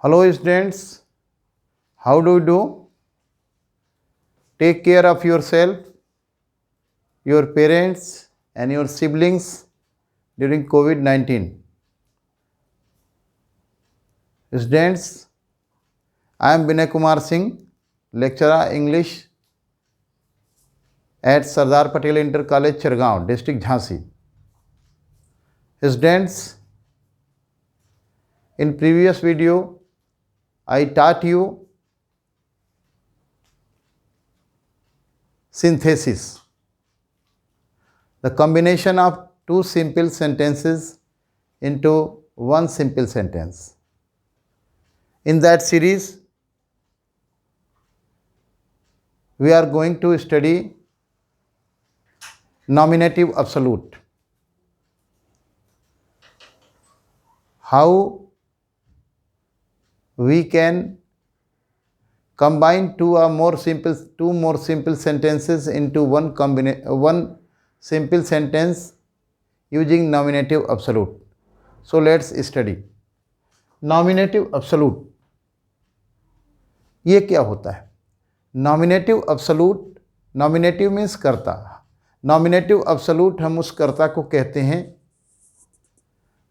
Hello students, how do you do? Take care of yourself, your parents and your siblings during COVID-19. Students, I am Vinay Kumar Singh, lecturer English at Sardar Patel Inter College, Chirgaon, District Jhansi. Students, in previous video, I taught you synthesis, the combination of two simple sentences into one simple sentence. In that series, we are going to study nominative absolute. How we can combine two more simple sentences into one simple sentence using nominative absolute. So let's study nominative absolute. ये क्या होता है? Nominative absolute, nominative means कर्ता, nominative absolute हम उस कर्ता को कहते हैं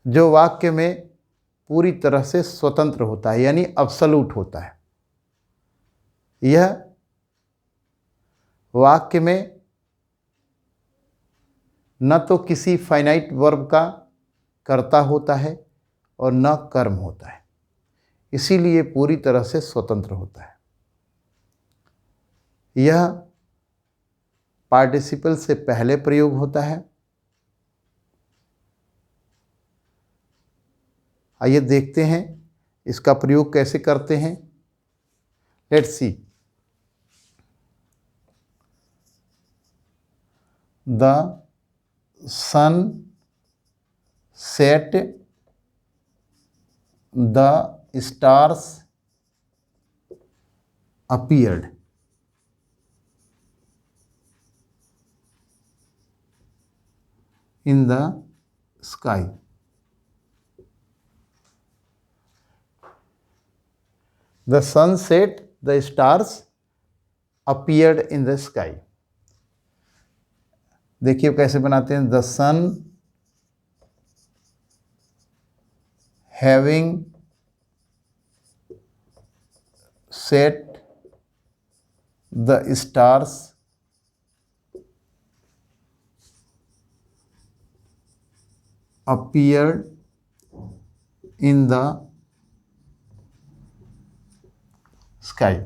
जो वाक्य में पूरी तरह से स्वतंत्र होता है, यानी absolute होता है। यह वाक्य में न तो किसी फाइनाइट वर्ब का कर्ता होता है और न कर्म होता है, इसीलिए पूरी तरह से स्वतंत्र होता है। यह पार्टिसिपल से पहले प्रयोग होता है। आइए देखते हैं इसका प्रयोग कैसे करते हैं। Let's see. The sun set, the stars appeared. In the sky. The sun set, the stars appeared in the sky. देखिए कैसे बनाते हैं। The sun having set, the stars appeared in the sky.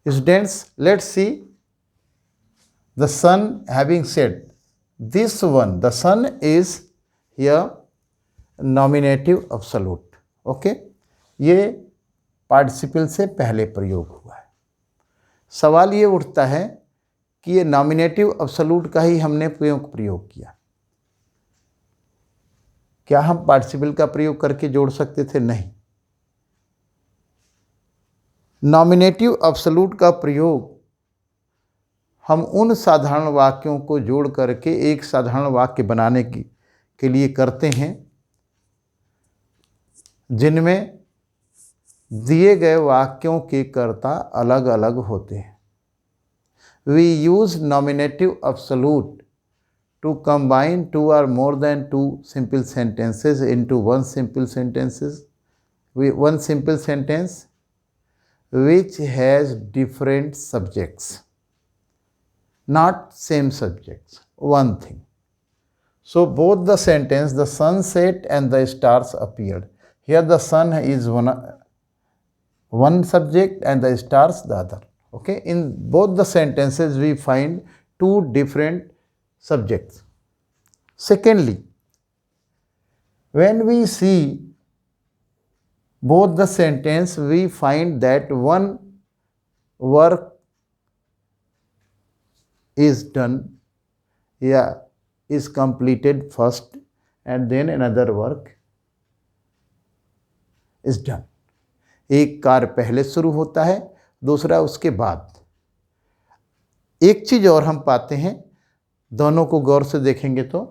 Students, let's see. The sun having set, this one, the sun is here nominative absolute. Okay, ये participle से पहले प्रयोग हुआ है। सवाल ये उठता है कि ये नॉमिनेटिव absolute का ही हमने प्रयोग किया, क्या हम पार्टिसिपल का प्रयोग करके जोड़ सकते थे? नहीं। नॉमिनेटिव absolute का प्रयोग हम उन साधारण वाक्यों को जोड़ करके एक साधारण वाक्य बनाने के लिए करते हैं जिनमें दिए गए वाक्यों के कर्ता अलग अलग होते हैं। We use nominative absolute to combine two or more than two simple sentences into one simple sentence which has different subjects. Not same subjects, one thing. So both the sentence, the sun set and the stars appeared. Here the sun is one subject and the stars the other. Okay, in both the sentences we find two different subjects. Secondly, when we see both the sentence, we find that one work is done, is completed first and then another work is done. एक कार्य पहले शुरू होता है, दूसरा उसके बाद। एक चीज और हम पाते हैं, दोनों को गौर से देखेंगे तो,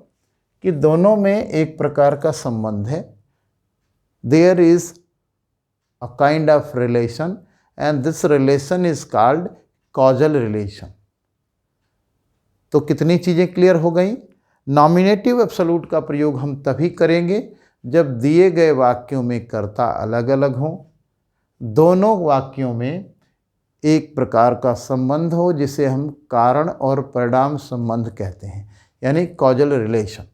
कि दोनों में एक प्रकार का संबंध है। There is a kind of relation, and this relation is called causal relation. तो कितनी चीज़ें क्लियर हो गई? नॉमिनेटिव एब्सोल्यूट का प्रयोग हम तभी करेंगे जब दिए गए वाक्यों में कर्ता अलग अलग हों, दोनों वाक्यों में एक प्रकार का संबंध हो जिसे हम कारण और परिणाम संबंध कहते हैं, यानी कॉजल रिलेशन।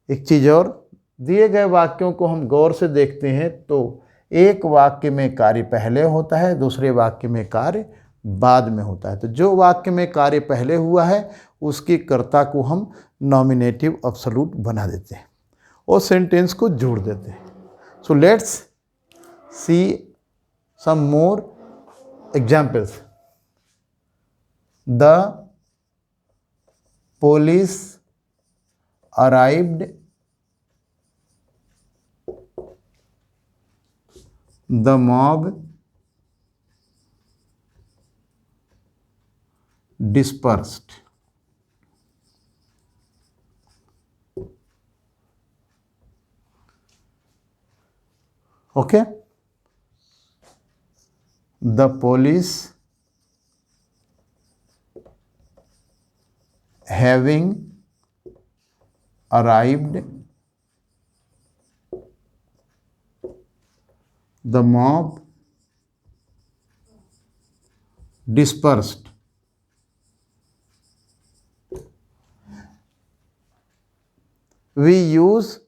एक चीज़ और, दिए गए वाक्यों को हम गौर से देखते हैं तो एक वाक्य में कार्य पहले होता है, दूसरे वाक्य में कार्य बाद में होता है। तो जो वाक्य में कार्य पहले हुआ है उसके कर्ता को हम नॉमिनेटिव एब्सोल्यूट बना देते हैं और सेंटेंस को जोड़ देते हैं। So let's see some more examples. The police arrived, the mob dispersed. Okay? The police having arrived, the mob dispersed. We use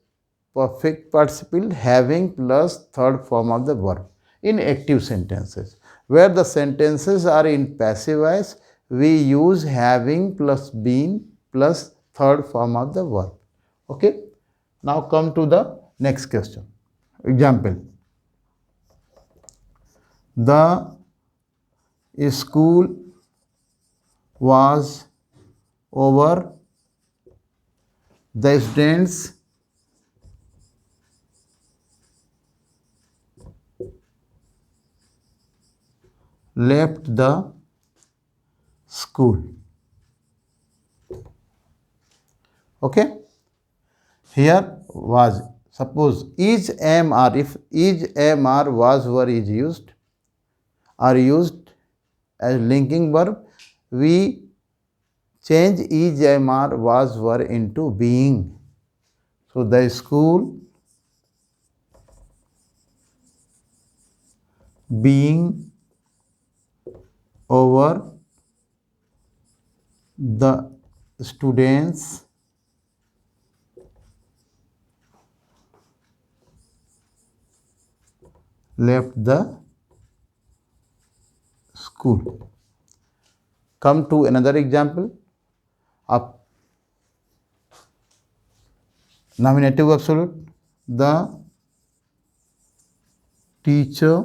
perfect participle having plus third form of the verb in active sentences. Where the sentences are in passive voice, we use having plus been plus third form of the verb. Okay? Now come to the next question. Example. The school was over. The students left the school. Okay? Here was, suppose is, am, or, if is, am, or, was, were is used, are used as linking verb, we change is, am, or, was, were into being. So the school being over, the students left the school. Come to another example of nominative absolute. The teacher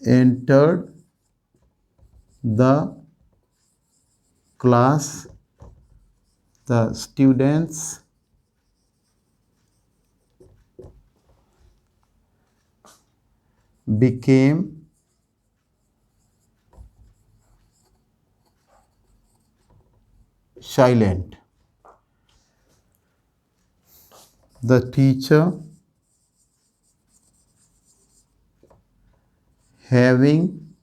entered the class. The students became silent. The teacher having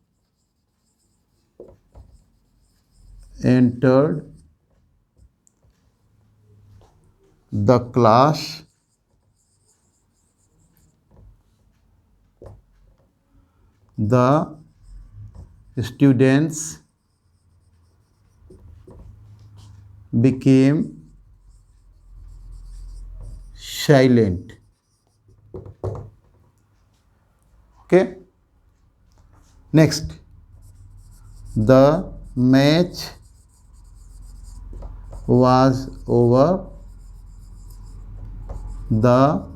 entered the class, the students became silent. Okay? Next, the match was over. The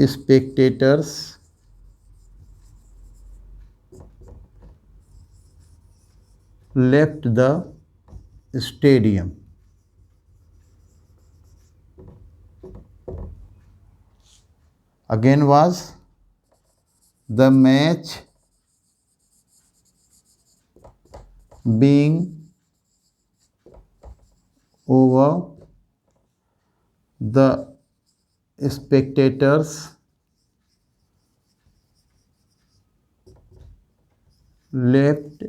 spectators left the stadium. Again was, the match being over, The spectators left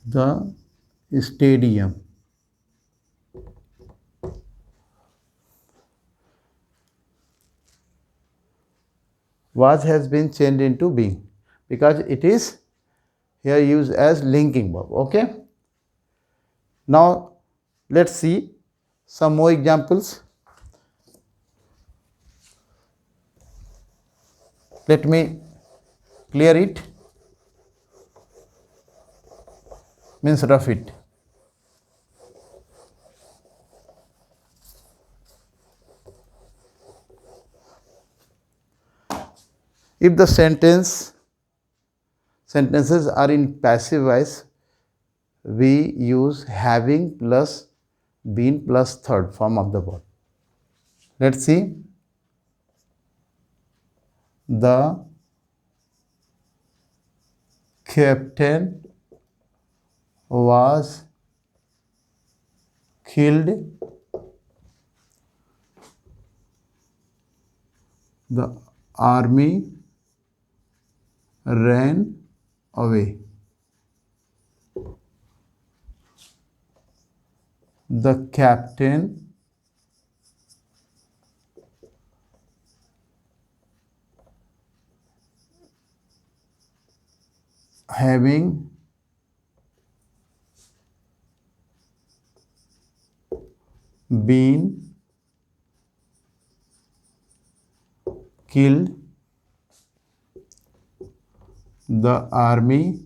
the stadium. Was has been changed into being because it is here used as linking verb. Okay. Now let's see some more examples. Let me clear it, means rough it. If the sentences are in passive voice, we use having plus been plus third form of the verb. Let's see. The captain was killed. The army ran away. The captain having been killed, the army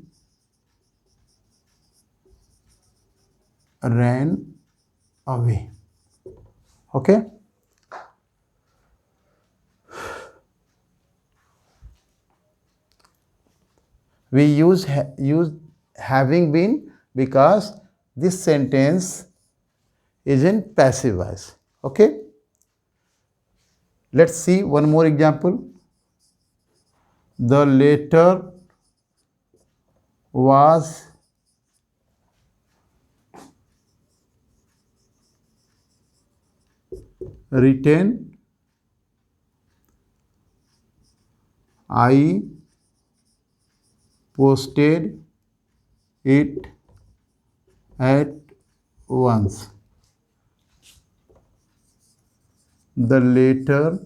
ran away. Okay. We use having been because this sentence is in passive voice. Okay. Let's see one more example. The letter was written. I posted it at once. The letter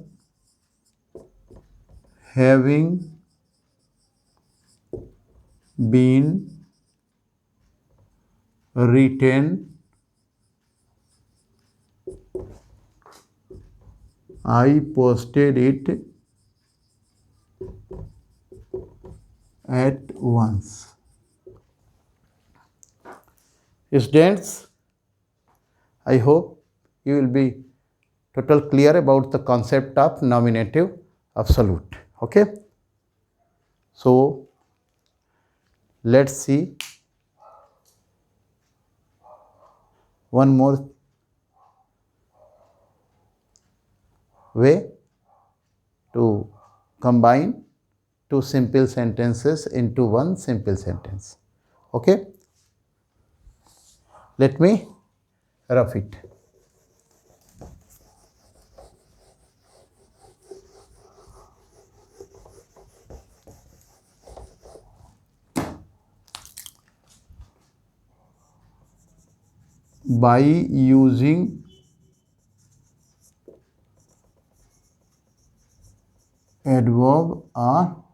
having been written, I posted it at once. Students, I hope you will be total clear about the concept of nominative absolute. Okay. So let's see one more way to combine two simple sentences into one simple sentence. Okay. Let me rough it. By using adverb or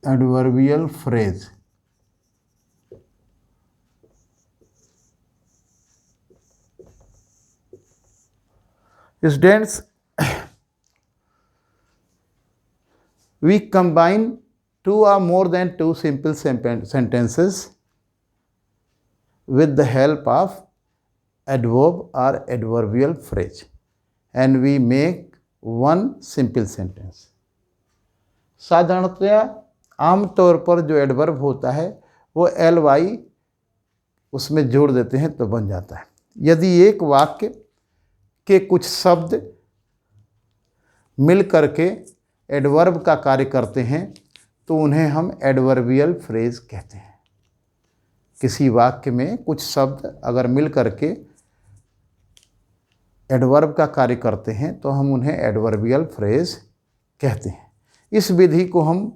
adverbial phrase, students, we combine two or more than two simple sentences with the help of adverb or adverbial phrase and we make one simple sentence. साधारणतया आमतौर पर जो adverb होता है वो ly उसमें जोड़ देते हैं तो बन जाता है. यदि एक वाक्य के कुछ शब्द मिल करके एडवर्ब का कार्य करते हैं तो उन्हें हम एडवर्बियल फ्रेज कहते हैं. किसी वाक्य में कुछ शब्द अगर मिल करके एडवर्ब का कार्य करते हैं तो हम उन्हें एडवर्बियल फ्रेज कहते हैं। इस विधि को हम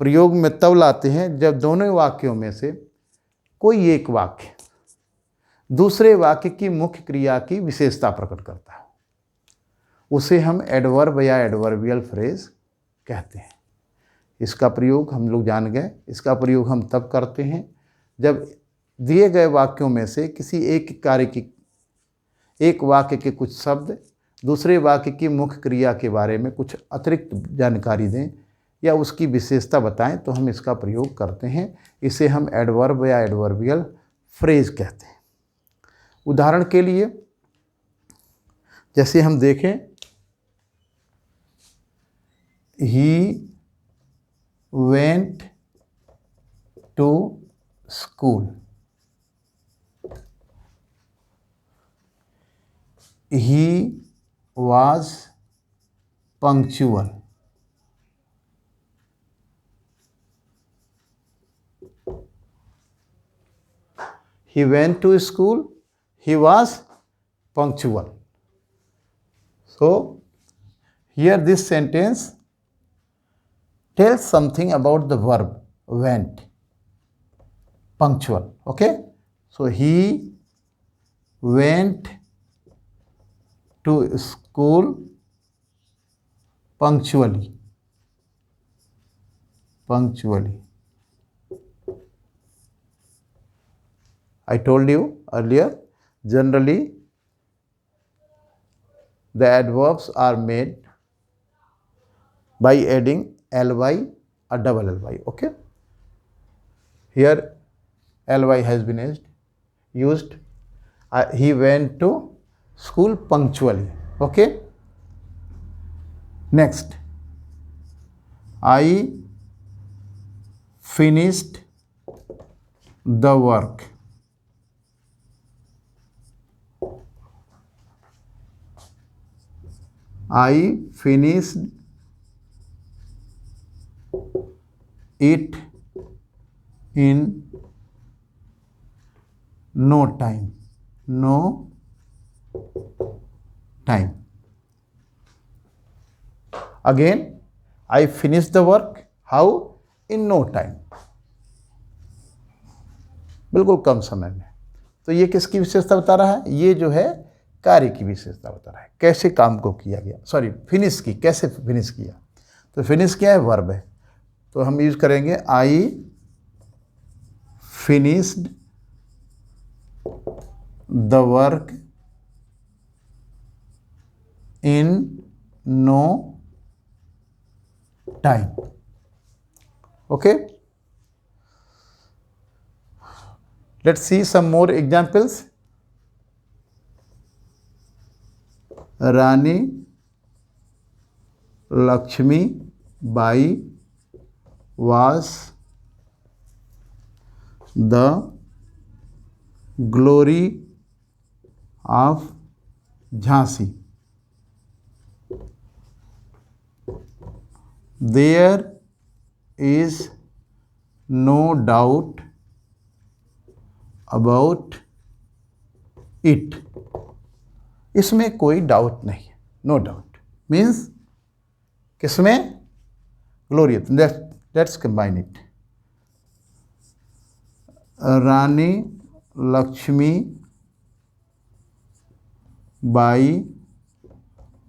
प्रयोग में तब लाते हैं जब दोनों वाक्यों में से कोई एक वाक्य दूसरे वाक्य की मुख्य क्रिया की विशेषता प्रकट करता है, उसे हम एडवर्ब या एडवर्बियल फ्रेज कहते हैं। इसका प्रयोग हम लोग जान गए। इसका प्रयोग हम तब करते हैं जब दिए गए वाक्यों में से किसी एक कार्य की एक वाक्य के कुछ शब्द दूसरे वाक्य की मुख्य क्रिया के बारे में कुछ अतिरिक्त जानकारी दें या उसकी विशेषता बताएं तो हम इसका प्रयोग करते हैं। इसे हम एडवर्ब या एडवर्बियल फ्रेज कहते हैं। उदाहरण के लिए जैसे हम देखें, he went to school, he was punctual, he went to school, he was punctual. So here this sentence tells something about the verb went, punctual. Okay, so he went to school punctually. I told you earlier, generally the adverbs are made by adding ly or double ly. Okay, here ly has been used. He went to school punctually. Okay, next, I finished the work. I finished it in no time. Again, I finished the work. How? In no time. बिल्कुल कम समय में। तो ये किसकी विशेषता बता रहा है? ये जो है कार्य की विशेषता बता रहा है, कैसे काम को किया गया। सॉरी, फिनिश की, कैसे फिनिश किया। तो फिनिश क्या है? वर्ब है। तो हम यूज करेंगे I finished the work in no time. Okay, let's see some more examples. Rani Lakshmi Bai was the glory of Jhansi. There is no doubt about it. इसमें कोई डाउट नहीं है। नो डाउट मीन्स किसमें? Glory. Let's combine it. Rani Lakshmi Bai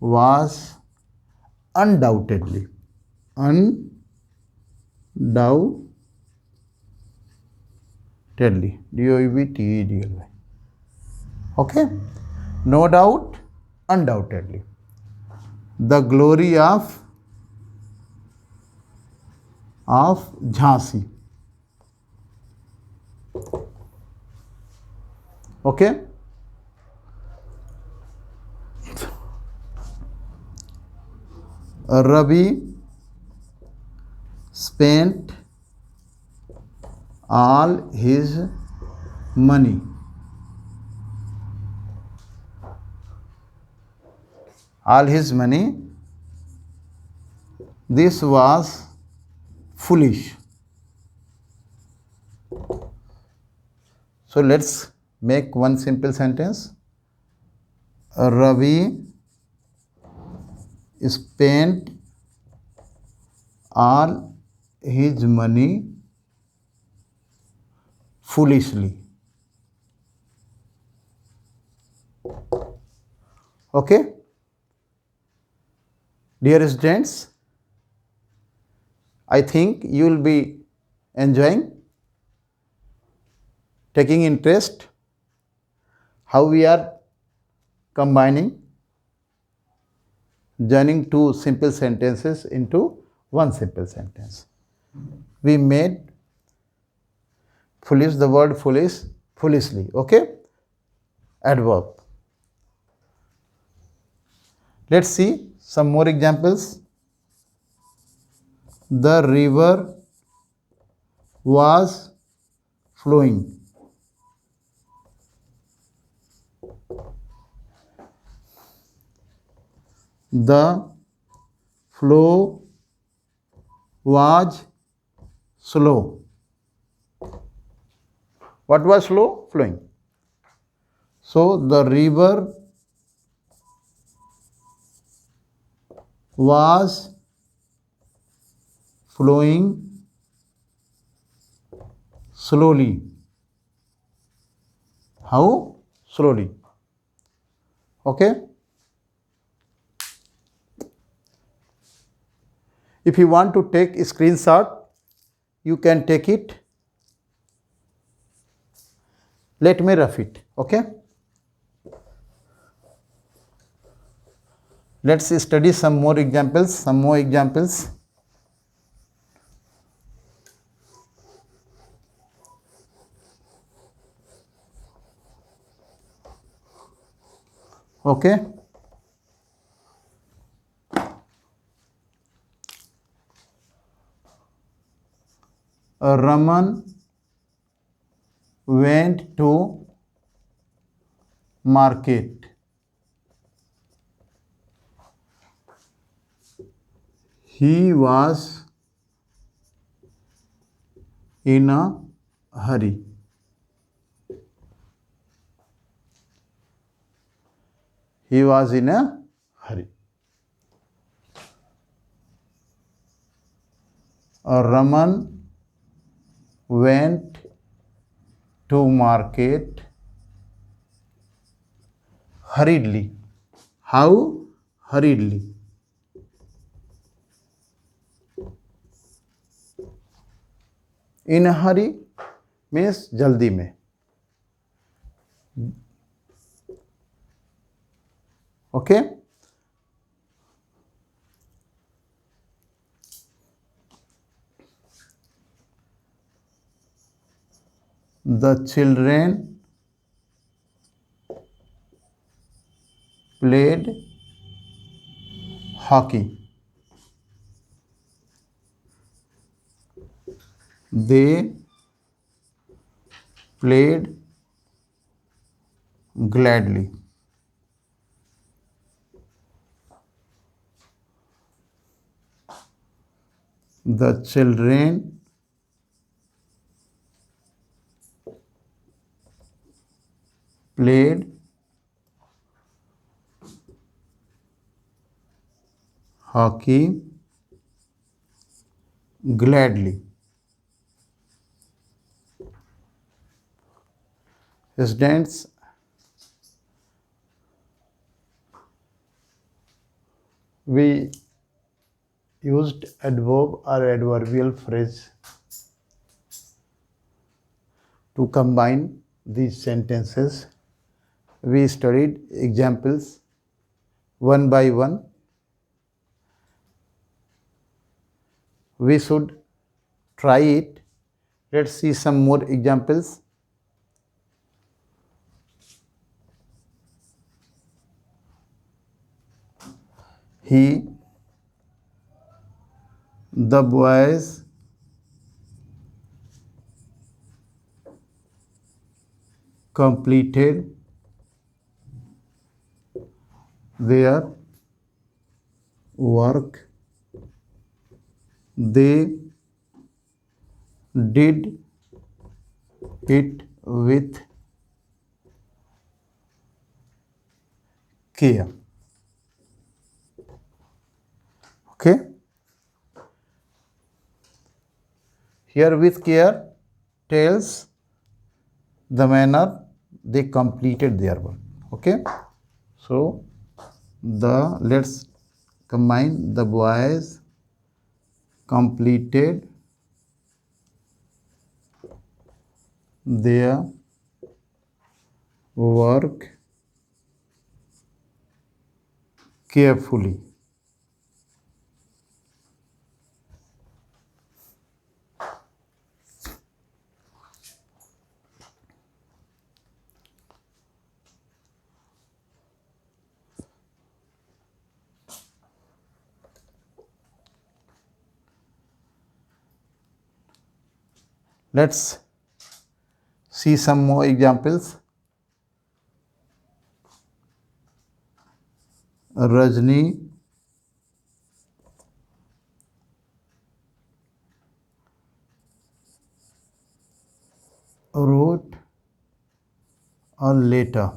was undoubtedly DOUBTEDLY. Okay, no doubt, undoubtedly, the glory of Jhansi. Okay, Ravi spent all his money this was foolish. So let's make one simple sentence. Ravi spent all his money foolishly. Okay, dear students, I think you will be enjoying, taking interest how we are combining, joining two simple sentences into one simple sentence. We made foolish, the word foolish, foolishly. Okay, adverb. Let's see some more examples. The river was flowing. The flow was slow. What was slow? Flowing. So the river was flowing slowly. How? Slowly. Okay. If you want to take a screenshot, you can take it. Let me rough it. Okay. Let's study some more examples. Okay. Raman went to market. He was in a hurry. He was in a hurry. Raman went to market hurriedly. How? Hurriedly. In a hurry means jaldi mein. Okay. The children played hockey. They played gladly. The children played hockey gladly. Students, we used adverb or adverbial phrase to combine these sentences. We studied examples one by one. We should try it. Let's see some more examples. The boys completed their work. They did it with care. Okay. Here with care tells the manner they completed their work. Okay. So let's combine. The boys completed their work carefully. Let's see some more examples. Rajni wrote a letter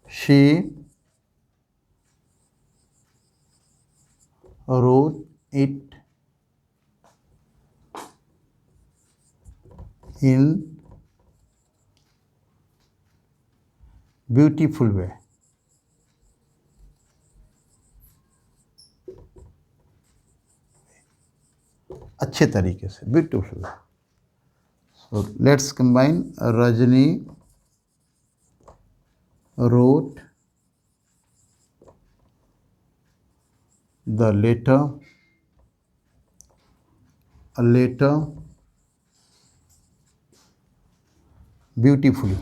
she wrote it in beautiful way. अच्छे तरीके से, beautiful way. So let's combine. Rajni wrote the letter, a letter beautifully.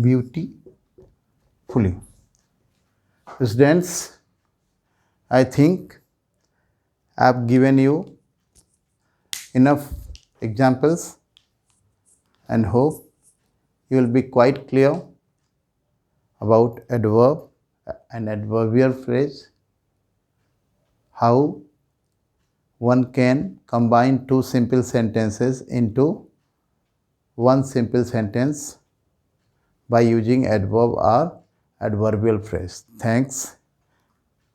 Beautifully. Students, I think I have given you enough examples and hope you will be quite clear about adverb and adverbial phrase, how one can combine two simple sentences into one simple sentence by using adverb or adverbial phrase. Thanks,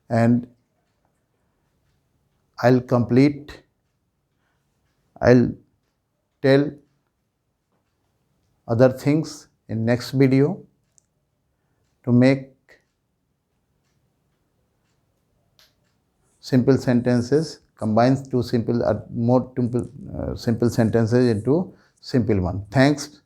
and I'll tell other things in next video to make simple sentences, combines two simple or more simple sentences into simple one. Thanks.